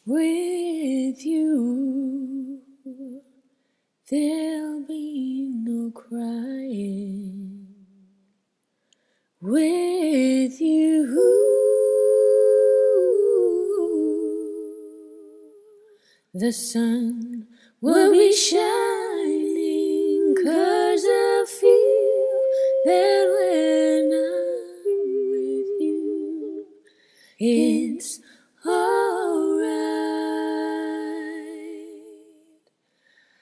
With you, there'll be no crying. With you, the sun will be shining, 'cause I feel that when I'm with you, it's alright.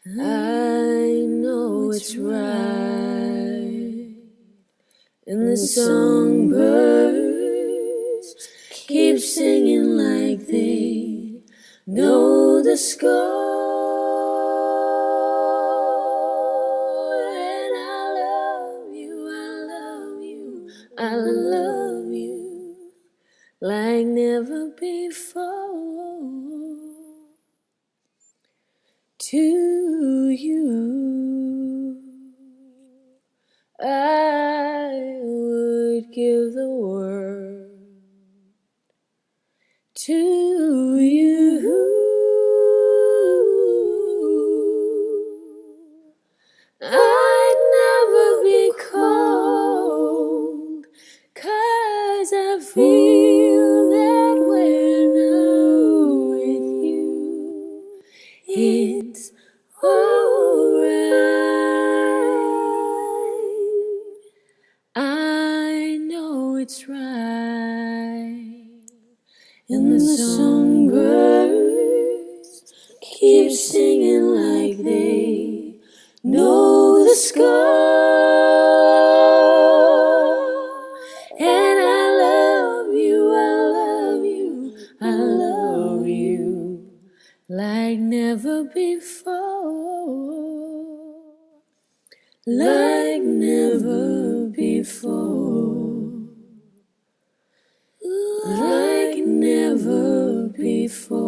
I know it's right. And the songbirds keep singing like they know the score. And I love you, I love you, I love you like never before. To you, I would give the world. To you, I'd never be cold, 'cause I feel that when I'm with you, it's alright. I know it's right. And the songbirds keep singing like they know the score. And I love you, I love you, I love you like never before. Like never before. Like never before.